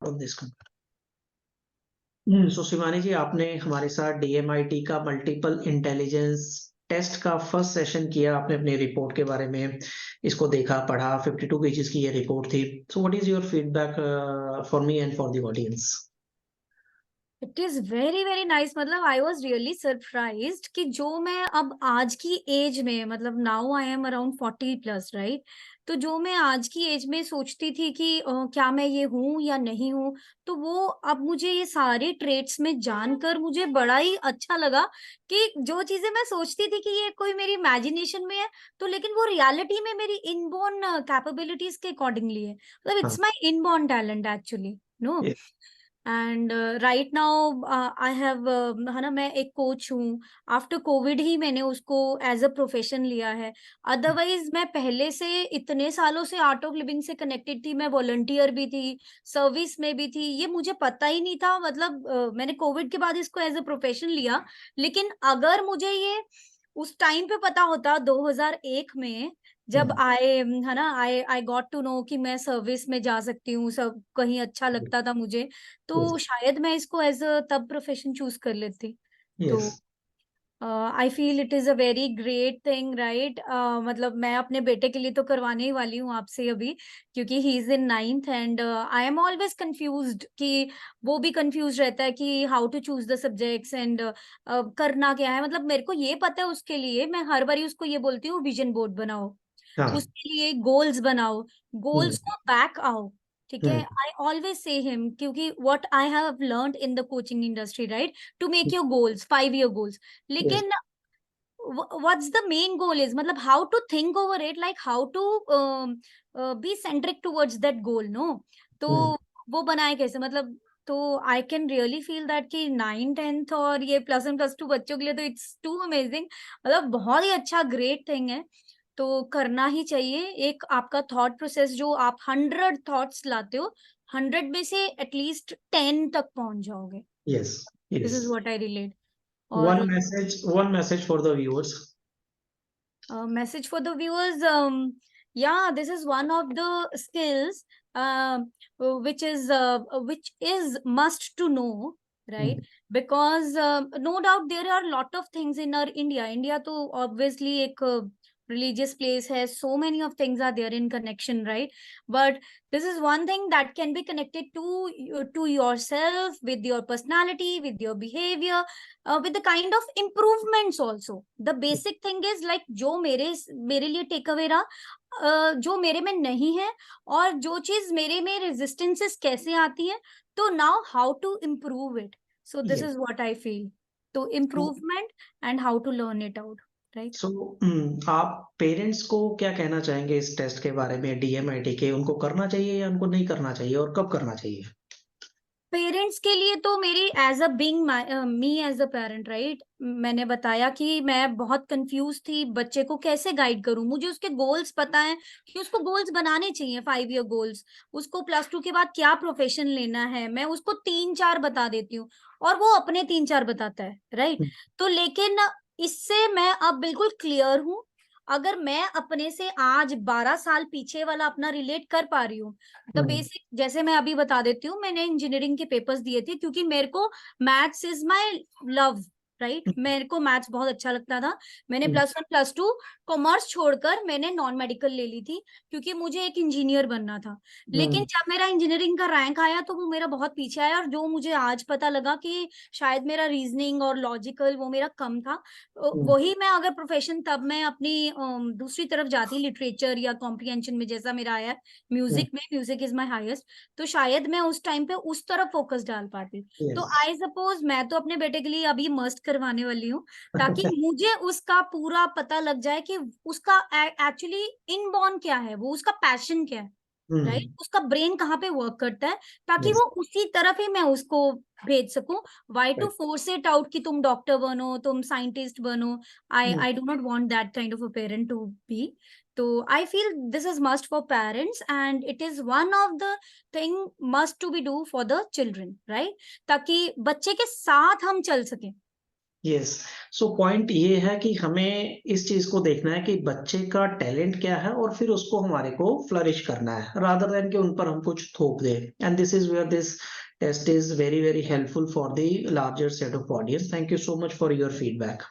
On this so Shivani जी, आपने हमारे साथ डीएमआईटी का मल्टीपल इंटेलिजेंस टेस्ट का फर्स्ट सेशन किया। आपने अपनी रिपोर्ट के बारे में इसको देखा, पढ़ा। 52 पेजेस की ये रिपोर्ट थी। So what is your feedback for me and for the audience? It is very very nice. मतलब आई वॉज रियली सरप्राइज्ड कि जो मैं अब आज की एज में, मतलब now I am around 40+, right? तो जो मैं आज की एज में सोचती थी कि क्या मैं ये हूं या नहीं हूं, तो वो अब मुझे ये सारे ट्रेट्स में जानकर मुझे बड़ा ही अच्छा लगा कि जो चीजें मैं सोचती थी कि ये कोई मेरी इमेजिनेशन में है, तो लेकिन वो रियलिटी में मेरी इनबॉर्न कैपेबिलिटीज के अकॉर्डिंगली है। मतलब हाँ। It's my inborn talent actually, no. ये- and right now I have, है ना, मैं एक कोच हूँ। आफ्टर कोविड ही मैंने उसको एज अ प्रोफेशन लिया है। अदरवाइज मैं पहले से इतने सालों से आर्ट ऑफ लिविंग से कनेक्टेड थी। मैं वॉलंटियर भी थी, सर्विस में भी थी। ये मुझे पता ही नहीं था। मतलब मैंने कोविड के बाद इसको एज अ प्रोफेशन लिया। लेकिन अगर मुझे ये उस टाइम पे पता होता 2001 में, जब हम्म, आए, है ना, आई आई गॉट टू नो कि मैं सर्विस में जा सकती हूँ, सब कहीं अच्छा लगता था मुझे, यस। तो शायद मैं इसको एज अ तब प्रोफेशन चूज कर लेती। यस। तो I feel it is a very great thing, right? मतलब मैं अपने बेटे के लिए तो करवाने ही वाली हूँ आपसे अभी, क्योंकि he is in 9th and I am always confused कि वो भी कंफ्यूज रहता है कि how to choose the subjects and करना क्या है। मतलब मेरे को ये पता है, उसके लिए मैं हर बारी उसको ये बोलती हूँ, विजन बोर्ड बनाओ, हाँ। उसके लिए गोल्स बनाओ, हम्म। गोल्स को बैक आओ। ठीक है, hmm. I always say him, क्योंकि what I have learned in the coaching industry, right, to make your goals 5 year goals. Yes. लेकिन what's the main goal is, मतलब how to think over it, like how to be centric towards that goal, no. तो hmm. वो बनाए कैसे, मतलब। तो I can really feel that कि 9th 10th और ये +1 +2 बच्चों के लिए तो इट्स टू अमेजिंग। मतलब बहुत ही अच्छा, ग्रेट थिंग है। तो करना ही चाहिए। एक आपका थॉट प्रोसेस, जो आप 100 थॉट्स लाते हो, 100 में से एटलीस्ट 10 तक पहुंच जाओगे। Yes. This yes. Is what I relate. One और message, one message for the viewers. message for the viewers, yeah, this is one of the skills, which is must to know, right? Because no doubt there are a lot of things in our India to obviously एक religious place है, so many of things are there in connection, right? But this is one thing that can be connected to yourself, with your personality, with your behavior, with the kind of improvements also. The basic thing is like, जो मेरे लिए take away रहा, जो मेरे में नहीं है, और जो चीज मेरे में रेजिस्टेंसेस कैसे आती है, तो now how to improve it. So this yes. Is what I feel. तो improvement and how to learn it out, right? So आप पेरेंट्स को क्या कहना चाहेंगे इस टेस्ट के बारे में, डीएमआईटी के? उनको करना चाहिए या उनको नहीं करना चाहिए, और कब करना चाहिए? पेरेंट्स के लिए तो मेरी as a being me as a parent, right, मैंने बताया कि मैं बहुत कंफ्यूज थी, बच्चे को कैसे गाइड करूं। मुझे उसके गोल्स पता है कि उसको गोल्स बनाने चाहिए, 5 year गोल्स। उसको +2 के बाद क्या प्रोफेशन लेना है, मैं उसको 3 4 बता देती हूँ, और वो अपने 3 4 बताता है, राइट। तो लेकिन इससे मैं अब बिल्कुल क्लियर हूँ। अगर मैं अपने से आज 12 साल पीछे वाला अपना रिलेट कर पा रही हूँ, द हम्म। बेसिक, जैसे मैं अभी बता देती हूँ, मैंने इंजीनियरिंग के पेपर्स दिए थे क्योंकि मेरे को maths is my love, right. मेरे को मैथ्स बहुत अच्छा लगता था। मैंने +1 +2 कॉमर्स छोड़कर मैंने नॉन मेडिकल ले ली थी, क्योंकि मुझे एक इंजीनियर बनना था। लेकिन जब मेरा इंजीनियरिंग का रैंक आया तो वो मेरा बहुत पीछे आया, और जो मुझे आज पता लगा कि शायद मेरा रीजनिंग और लॉजिकल वो मेरा कम था। वही मैं अगर प्रोफेशन, तब मैं अपनी दूसरी तरफ जाती, लिटरेचर या कॉम्प्रिहेंशन में, जैसा मेरा आया म्यूजिक में, म्यूजिक इज माय हाईएस्ट, तो शायद मैं उस टाइम पे उस तरफ फोकस डाल पाती। तो यस। आई सपोज मैं तो अपने बेटे के लिए अभी मस्ट करवाने वाली हूँ, ताकि मुझे उसका पूरा पता लग जाए कि उसका एक्चुअली इनबॉर्न क्या है, वो उसका पैशन क्या है, राइट, उसका ब्रेन कहाँ पे वर्क करता है, ताकि यस। वो उसी तरफ ही मैं उसको भेज सकूं। Why to force it out कि तुम डॉक्टर बनो, तुम साइंटिस्ट बनो। I do not want that kind of a parent to be. तो I feel this is must for parents, and it is one of the thing must to be do for the children, right, ताकि बच्चे के साथ हम चल सकें। Yes, so point ये है कि हमें इस चीज को देखना है कि बच्चे का टैलेंट क्या है और फिर उसको हमारे को फ्लरिश करना है रादर देन कि उन पर हम कुछ थोप दें। And this is where this test is very very helpful for the larger set of audience. Thank you so much for your feedback.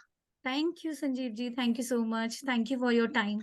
Thank you, Sanjeev ji. Thank you so much. Thank you for your time.